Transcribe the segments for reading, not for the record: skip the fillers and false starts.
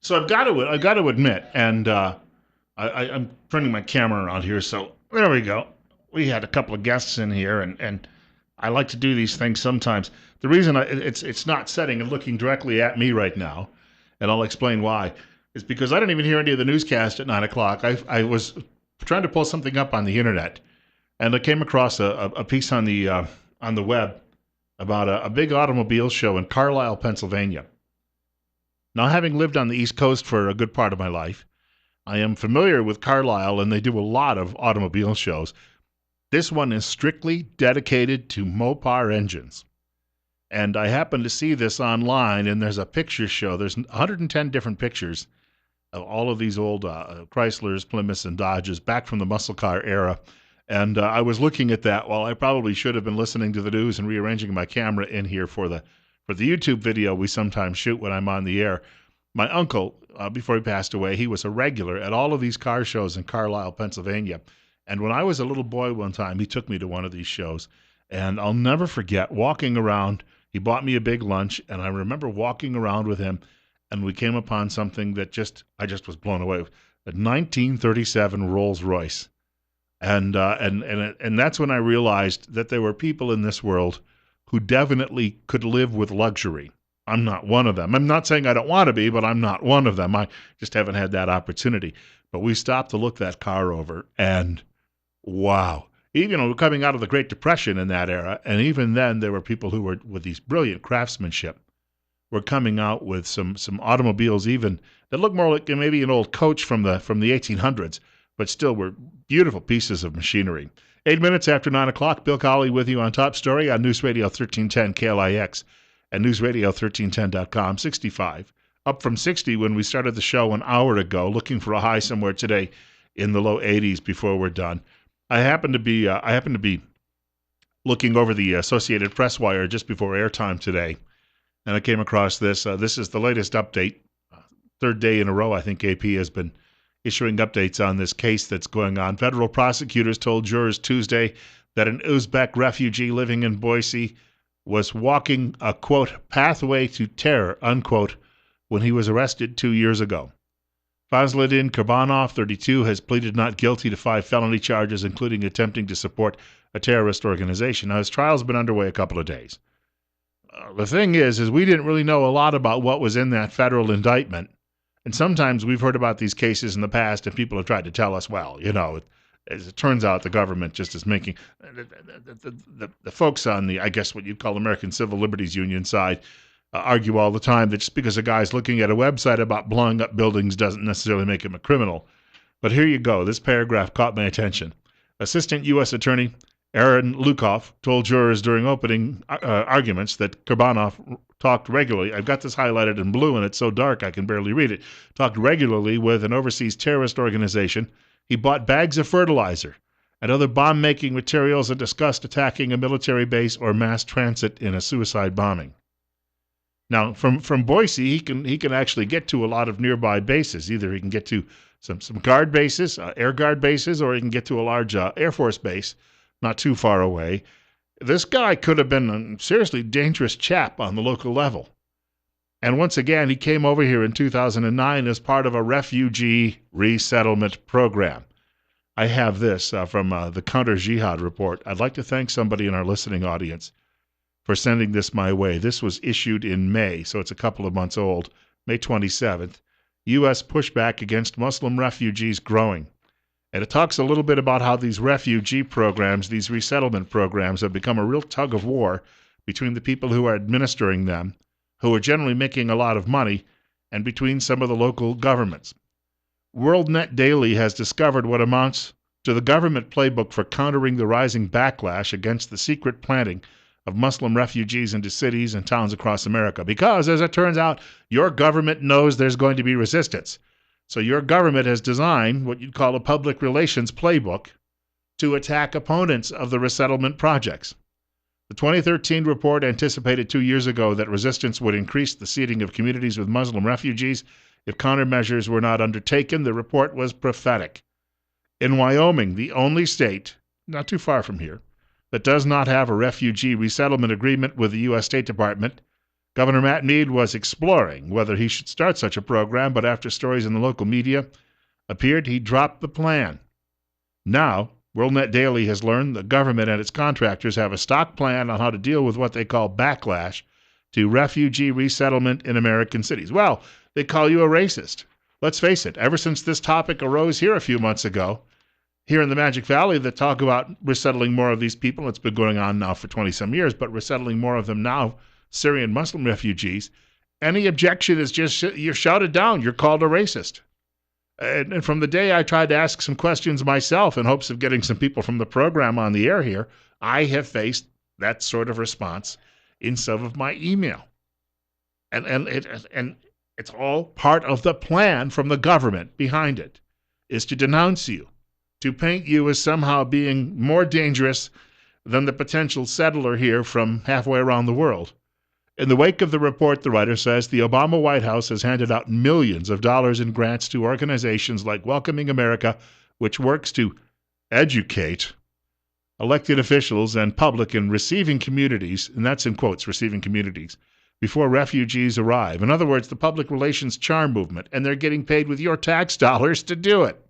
So I've got to admit, and I'm turning my camera around here. So there we go. We had a couple of guests in here, and I like to do these things sometimes. The reason it's not setting and looking directly at me right now, and I'll explain why, is because I didn't even hear any of the newscast at 9 o'clock. I was trying to pull something up on the internet, and I came across a piece on the web about a big automobile show in Carlisle, Pennsylvania. Now, having lived on the East Coast for a good part of my life, I am familiar with Carlisle, and they do a lot of automobile shows. This one is strictly dedicated to Mopar engines. And I happened to see this online, and there's a picture show. There's 110 different pictures of all of these old Chryslers, Plymouths, and Dodges back from the muscle car era. And I was looking at that while I probably should have been listening to the news and rearranging my camera in here for the YouTube video we sometimes shoot when I'm on the air. My uncle, before he passed away, he was a regular at all of these car shows in Carlisle, Pennsylvania. And when I was a little boy one time, he took me to one of these shows. And I'll never forget walking around. He bought me a big lunch, and I remember walking around with him, and we came upon something that I just was blown away with. A 1937 Rolls Royce. And that's when I realized that there were people in this world who definitely could live with luxury. I'm not one of them. I'm not saying I don't want to be, but I'm not one of them. I just haven't had that opportunity. But we stopped to look that car over, and wow. We're coming out of the Great Depression in that era, and even then there were people who were with these brilliant craftsmanship were coming out with some automobiles even that look more like maybe an old coach from the 1800s, but still were beautiful pieces of machinery. 8 minutes after 9 o'clock, Bill Colley with you on Top Story on News Radio 1310 KLIX and newsradio1310.com. 65, up from 60 when we started the show an hour ago, looking for a high somewhere today in the low 80s before we're done. I happen to be looking over the Associated Press wire just before airtime today, and I came across this. This is the latest update. Third day in a row, I think AP has been issuing updates on this case that's going on. Federal prosecutors told jurors Tuesday that an Uzbek refugee living in Boise was walking a, quote, pathway to terror, unquote, when he was arrested 2 years ago. Fazladin Kurbanov, 32, has pleaded not guilty to 5 felony charges, including attempting to support a terrorist organization. Now, his trial's been underway a couple of days. The thing is we didn't really know a lot about what was in that federal indictment. And sometimes we've heard about these cases in the past, and people have tried to tell us, well, as it turns out, the government just is making the folks on the, I guess what you'd call American Civil Liberties Union side, argue all the time that just because a guy's looking at a website about blowing up buildings doesn't necessarily make him a criminal. But here you go. This paragraph caught my attention. Assistant U.S. Attorney Aaron Lukoff told jurors during opening arguments that Kurbanov talked regularly. I've got this highlighted in blue, and it's so dark I can barely read it. Talked regularly with an overseas terrorist organization. He bought bags of fertilizer and other bomb-making materials and discussed attacking a military base or mass transit in a suicide bombing. Now, from Boise, he can actually get to a lot of nearby bases. Either he can get to some guard bases, air guard bases, or he can get to a large Air Force base not too far away. This guy could have been a seriously dangerous chap on the local level. And once again, he came over here in 2009 as part of a refugee resettlement program. I have this from the Counter Jihad report. I'd like to thank somebody in our listening audience for sending this my way. This was issued in May, so it's a couple of months old, May 27th. U.S. pushback against Muslim refugees growing. And it talks a little bit about how these refugee programs, these resettlement programs, have become a real tug of war between the people who are administering them, who are generally making a lot of money, and between some of the local governments. WorldNet Daily has discovered what amounts to the government playbook for countering the rising backlash against the secret planting of Muslim refugees into cities and towns across America. Because, as it turns out, your government knows there's going to be resistance. So your government has designed what you'd call a public relations playbook to attack opponents of the resettlement projects. The 2013 report anticipated 2 years ago that resistance would increase the seeding of communities with Muslim refugees if countermeasures were not undertaken. The report was prophetic. In Wyoming, the only state, not too far from here, that does not have a refugee resettlement agreement with the U.S. State Department, Governor Matt Mead was exploring whether he should start such a program, but after stories in the local media appeared, he dropped the plan. Now, WorldNet Daily has learned the government and its contractors have a stock plan on how to deal with what they call backlash to refugee resettlement in American cities. Well, they call you a racist. Let's face it, ever since this topic arose here a few months ago, here in the Magic Valley, that talk about resettling more of these people, it's been going on now for 20-some years, but resettling more of them now, Syrian Muslim refugees, any objection is just, you're shouted down, you're called a racist. And from the day I tried to ask some questions myself in hopes of getting some people from the program on the air here, I have faced that sort of response in some of my email. And it's all part of the plan from the government behind it, is to denounce you, to paint you as somehow being more dangerous than the potential settler here from halfway around the world. In the wake of the report, the writer says, the Obama White House has handed out millions of dollars in grants to organizations like Welcoming America, which works to educate elected officials and public in receiving communities, and that's in quotes, receiving communities, before refugees arrive. In other words, the public relations charm movement, and they're getting paid with your tax dollars to do it.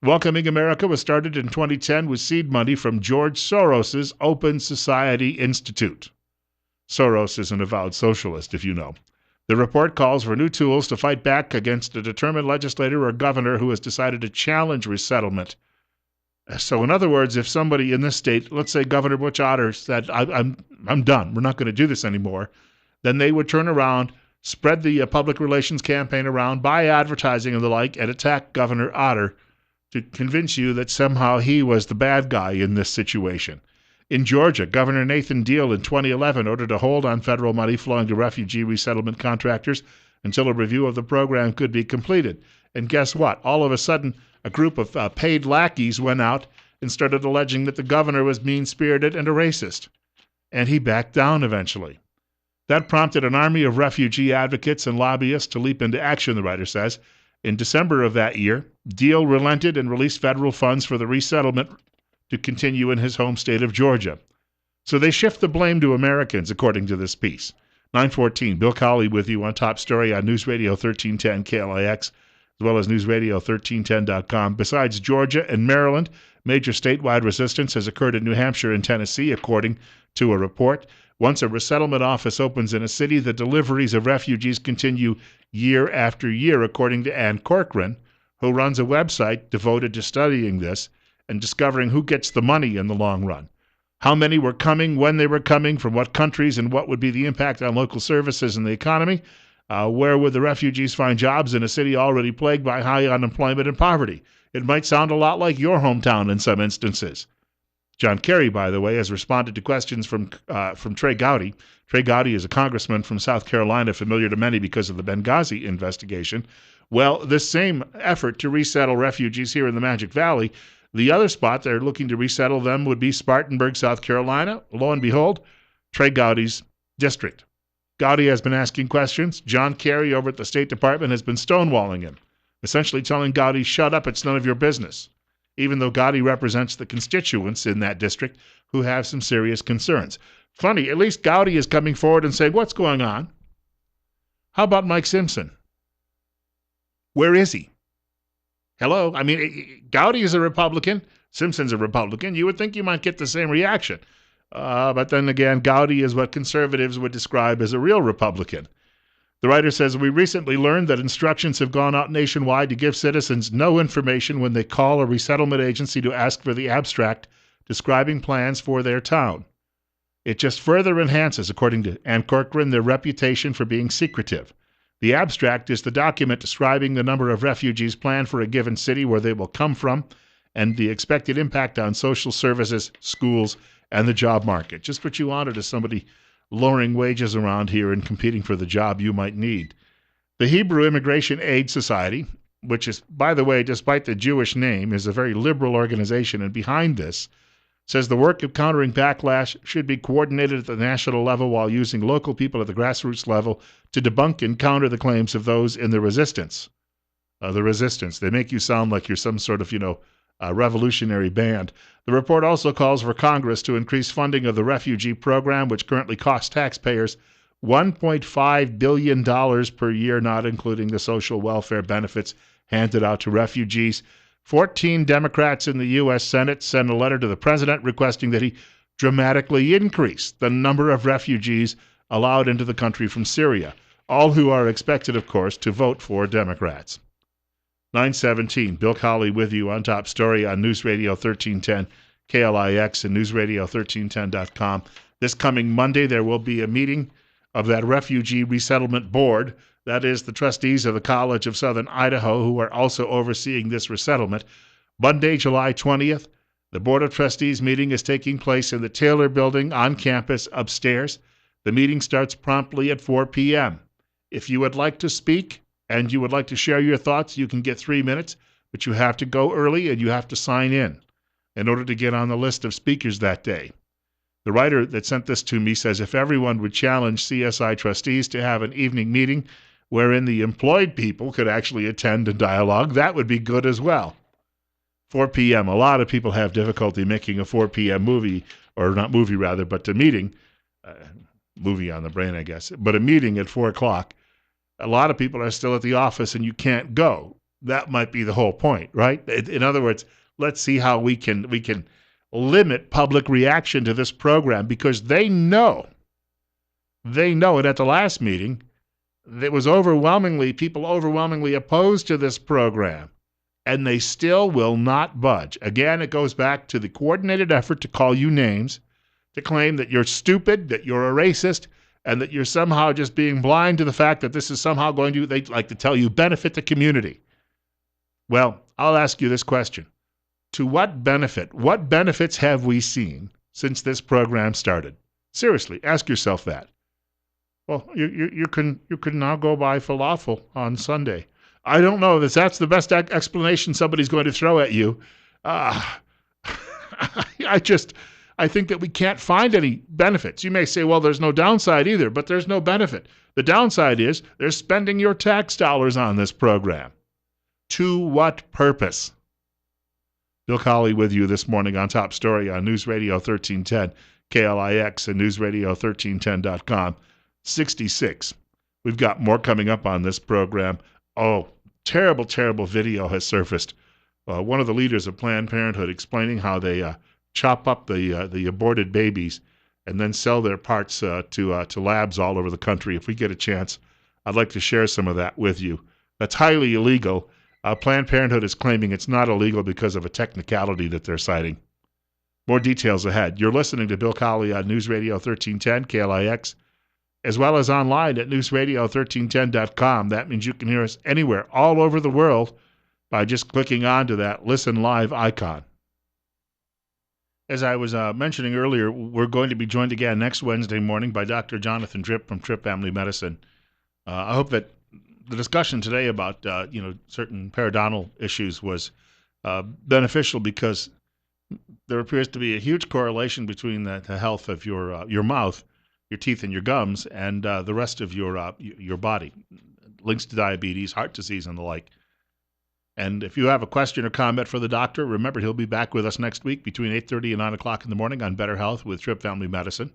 Welcoming America was started in 2010 with seed money from George Soros's Open Society Institute. Soros is an avowed socialist, if you know. The report calls for new tools to fight back against a determined legislator or governor who has decided to challenge resettlement. So in other words, if somebody in this state, let's say Governor Butch Otter, said, I'm done, we're not going to do this anymore, then they would turn around, spread the public relations campaign around, buy advertising and the like, and attack Governor Otter to convince you that somehow he was the bad guy in this situation. In Georgia, Governor Nathan Deal in 2011 ordered a hold on federal money flowing to refugee resettlement contractors until a review of the program could be completed. And guess what? All of a sudden, a group of paid lackeys went out and started alleging that the governor was mean-spirited and a racist. And he backed down eventually. That prompted an army of refugee advocates and lobbyists to leap into action, the writer says. In December of that year, Deal relented and released federal funds for the resettlement to continue in his home state of Georgia. So they shift the blame to Americans, according to this piece. 9:14, Bill Colley with you on Top Story on News Radio 1310 KLIX, as well as newsradio1310.com. Besides Georgia and Maryland, major statewide resistance has occurred in New Hampshire and Tennessee, according to a report. Once a resettlement office opens in a city, the deliveries of refugees continue year after year, according to Ann Corcoran, who runs a website devoted to studying this and discovering who gets the money in the long run. How many were coming, when they were coming, from what countries, and what would be the impact on local services and the economy. Where would the refugees find jobs in a city already plagued by high unemployment and poverty? It might sound a lot like your hometown in some instances. John Kerry, by the way, has responded to questions from Trey Gowdy. Trey Gowdy is a congressman from South Carolina, familiar to many because of the Benghazi investigation. Well, this same effort to resettle refugees here in the Magic Valley, the other spot they're looking to resettle them would be Spartanburg, South Carolina. Lo and behold, Trey Gowdy's district. Gowdy has been asking questions. John Kerry over at the State Department has been stonewalling him, essentially telling Gowdy, shut up, it's none of your business, even though Gowdy represents the constituents in that district who have some serious concerns. Funny, at least Gowdy is coming forward and saying, what's going on? How about Mike Simpson? Where is he? Hello? I mean, Gowdy is a Republican. Simpson's a Republican. You would think you might get the same reaction. But then again, Gowdy is what conservatives would describe as a real Republican. The writer says, we recently learned that instructions have gone out nationwide to give citizens no information when they call a resettlement agency to ask for the abstract describing plans for their town. It just further enhances, according to Ann Corcoran, their reputation for being secretive. The abstract is the document describing the number of refugees planned for a given city where they will come from and the expected impact on social services, schools, and the job market. Just what you wanted as somebody lowering wages around here and competing for the job you might need. The Hebrew Immigration Aid Society, which is, by the way, despite the Jewish name, is a very liberal organization, and behind this says the work of countering backlash should be coordinated at the national level while using local people at the grassroots level to debunk and counter the claims of those in the resistance. They make you sound like you're some sort of, revolutionary band. The report also calls for Congress to increase funding of the refugee program, which currently costs taxpayers $1.5 billion per year, not including the social welfare benefits handed out to refugees. 14 Democrats in the U.S. Senate sent a letter to the president requesting that he dramatically increase the number of refugees allowed into the country from Syria, all who are expected, of course, to vote for Democrats. 9:17, Bill Colley with you on Top Story on News Radio 1310, KLIX, and newsradio1310.com. This coming Monday, there will be a meeting of that Refugee Resettlement Board. That is the trustees of the College of Southern Idaho who are also overseeing this resettlement. Monday, July 20th, the Board of Trustees meeting is taking place in the Taylor Building on campus upstairs. The meeting starts promptly at 4 p.m. If you would like to speak and you would like to share your thoughts, you can get 3 minutes, but you have to go early and you have to sign in order to get on the list of speakers that day. The writer that sent this to me says if everyone would challenge CSI trustees to have an evening meeting wherein the employed people could actually attend and dialogue, that would be good as well. 4 p.m. A lot of people have difficulty making a 4 p.m. movie, or not movie rather, but a meeting. Movie on the brain, I guess. But a meeting at 4 o'clock. A lot of people are still at the office and you can't go. That might be the whole point, right? In other words, let's see how we can limit public reaction to this program because they know, and at the last meeting, people overwhelmingly opposed to this program, and they still will not budge. Again, it goes back to the coordinated effort to call you names, to claim that you're stupid, that you're a racist, and that you're somehow just being blind to the fact that this is somehow going to, they like to tell you, benefit the community. Well, I'll ask you this question. To what benefit? What benefits have we seen since this program started? Seriously, ask yourself that. Well, you can now go buy falafel on Sunday. I don't know if that's the best explanation somebody's going to throw at you. I think that we can't find any benefits. You may say, well, there's no downside either, but there's no benefit. The downside is they're spending your tax dollars on this program. To what purpose? Bill Colley with you this morning on Top Story on News Radio 1310, KLIX, and newsradio1310.com. 66. We've got more coming up on this program. Oh, terrible, terrible video has surfaced. One of the leaders of Planned Parenthood explaining how they chop up the aborted babies and then sell their parts to labs all over the country. If we get a chance, I'd like to share some of that with you. That's highly illegal. Planned Parenthood is claiming it's not illegal because of a technicality that they're citing. More details ahead. You're listening to Bill Colley on News Radio 1310, KLIX, as well as online at newsradio1310.com. That means you can hear us anywhere, all over the world, by just clicking onto that Listen Live icon. As I was mentioning earlier, we're going to be joined again next Wednesday morning by Dr. Jonathan Tripp from Tripp Family Medicine. I hope that the discussion today about certain periodontal issues was beneficial because there appears to be a huge correlation between the health of your mouth, your teeth, and your gums, and the rest of your body. Links to diabetes, heart disease, and the like. And if you have a question or comment for the doctor, remember he'll be back with us next week between 8:30 and 9 o'clock in the morning on Better Health with Tripp Family Medicine.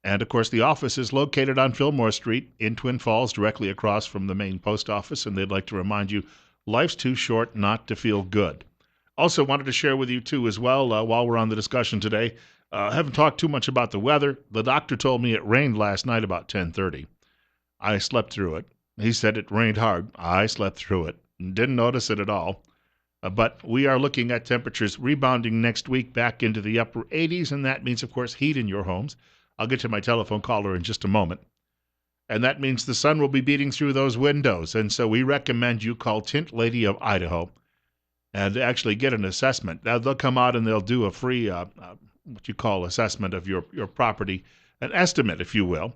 And, of course, the office is located on Fillmore Street in Twin Falls, directly across from the main post office, and they'd like to remind you, life's too short not to feel good. Also wanted to share with you, too, as well, while we're on the discussion today, haven't talked too much about the weather. The doctor told me it rained last night about 10:30. I slept through it. He said it rained hard. I slept through it. Didn't notice it at all. But we are looking at temperatures rebounding next week back into the upper 80s, and that means, of course, heat in your homes. I'll get to my telephone caller in just a moment. And that means the sun will be beating through those windows. And so we recommend you call Tint Lady of Idaho and actually get an assessment. Now, they'll come out and they'll do a free, what you call assessment of your property, an estimate, if you will.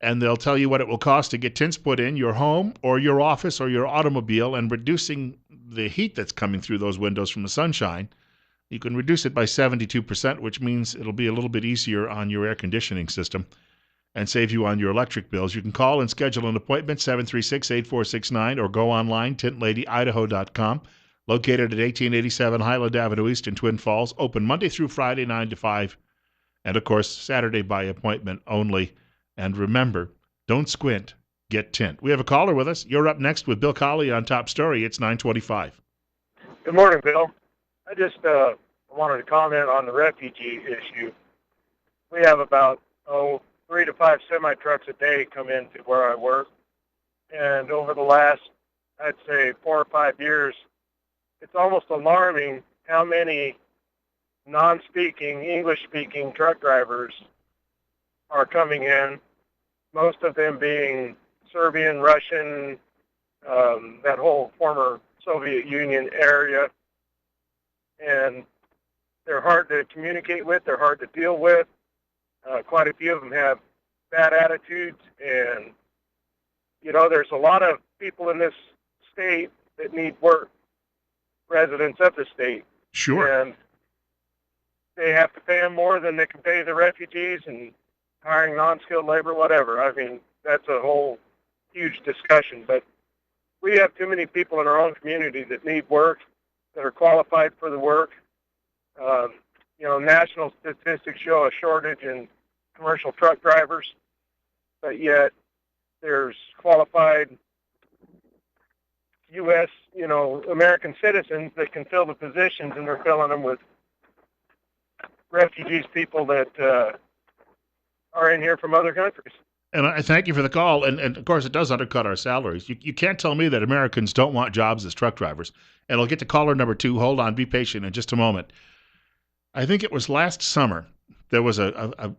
And they'll tell you what it will cost to get tints put in your home or your office or your automobile, and reducing the heat that's coming through those windows from the sunshine. You can reduce it by 72%, which means it'll be a little bit easier on your air conditioning system and save you on your electric bills. You can call and schedule an appointment, 736-8469, or go online, tintladyidaho.com, located at 1887 Highland Avenue East in Twin Falls, open Monday through Friday, 9 to 5, and, of course, Saturday by appointment only. And remember, don't squint, get tint. We have a caller with us. You're up next with Bill Colley on Top Story. It's 9:25. Good morning, Bill. I just wanted to comment on the refugee issue. We have about 3 to 5 semi trucks a day come into where I work, and over the last, I'd say, 4 or 5 years, it's almost alarming how many non-speaking, English-speaking truck drivers are coming in. Most of them being Serbian, Russian, that whole former Soviet Union area, and they're hard to communicate with, they're hard to deal with. Quite a few of them have bad attitudes, and, there's a lot of people in this state that need work, residents of the state. Sure. And they have to pay them more than they can pay the refugees, and hiring non-skilled labor, whatever. I mean, that's a whole huge discussion, but we have too many people in our own community that need work, that are qualified for the work. National statistics show a shortage in commercial truck drivers, but yet there's qualified U.S., American citizens that can fill the positions, and they're filling them with refugees, people that are in here from other countries. And I thank you for the call. And of course, it does undercut our salaries. You can't tell me that Americans don't want jobs as truck drivers. And I'll get to caller number 2. Hold on. Be patient in just a moment. I think it was last summer. There was a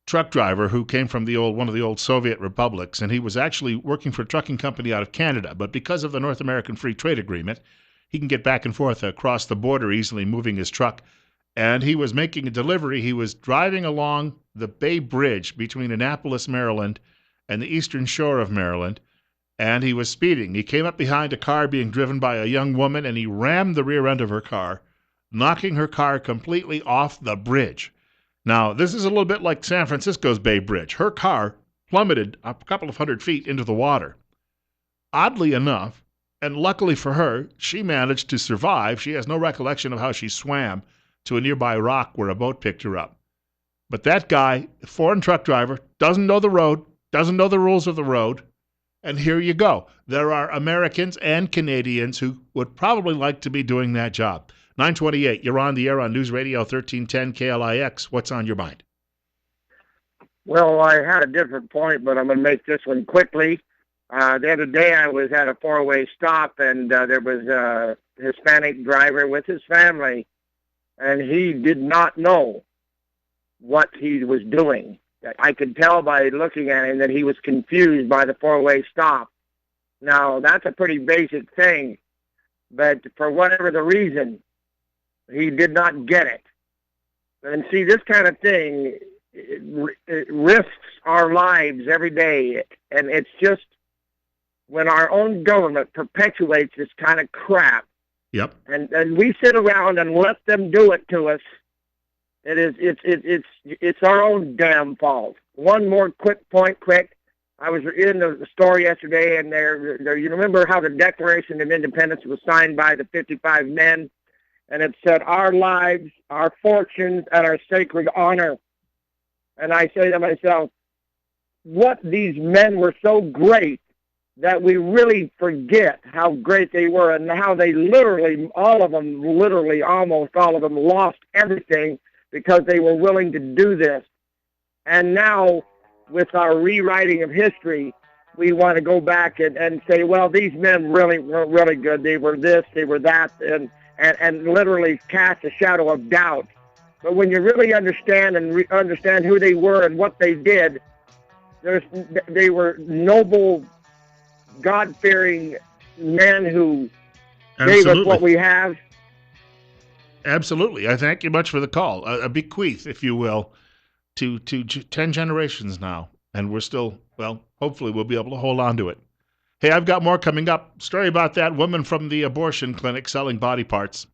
truck driver who came from one of the old Soviet republics, and he was actually working for a trucking company out of Canada. But because of the North American Free Trade Agreement, he can get back and forth across the border easily, moving his truck. And he was making a delivery. He was driving along the Bay Bridge between Annapolis, Maryland, and the eastern shore of Maryland, and he was speeding. He came up behind a car being driven by a young woman, and he rammed the rear end of her car, knocking her car completely off the bridge. Now, this is a little bit like San Francisco's Bay Bridge. Her car plummeted a couple of 100 feet into the water. Oddly enough, and luckily for her, she managed to survive. She has no recollection of how she swam to a nearby rock where a boat picked her up. But that guy, foreign truck driver, doesn't know the road, doesn't know the rules of the road, and here you go. There are Americans and Canadians who would probably like to be doing that job. 9:28, you're on the air on News Radio 1310 KLIX. What's on your mind? Well, I had a different point, but I'm going to make this one quickly. The other day I was at a four-way stop, and there was a Hispanic driver with his family, and he did not know what he was doing. I could tell by looking at him that he was confused by the four-way stop. Now, that's a pretty basic thing, but for whatever the reason, he did not get it. And see, this kind of thing, it risks our lives every day, and it's just when our own government perpetuates this kind of crap, Yep. and we sit around and let them do it to us, it's our own damn fault. One more quick. I was in the store yesterday, and there you remember how the Declaration of Independence was signed by the 55 men, and it said, "Our lives, our fortunes, and our sacred honor." And I say to myself, what these men were so great that we really forget how great they were, and how they almost all of them lost everything because they were willing to do this. And now, with our rewriting of history, we want to go back and say, well, these men really were really good. They were this, they were that, and literally cast a shadow of doubt. But when you really understand understand who they were and what they did, they were noble, God-fearing men who gave us what we have. Absolutely. I thank you much for the call. A bequeath, if you will, to 10 generations now. And we're still, hopefully we'll be able to hold on to it. Hey, I've got more coming up. Story about that woman from the abortion clinic selling body parts.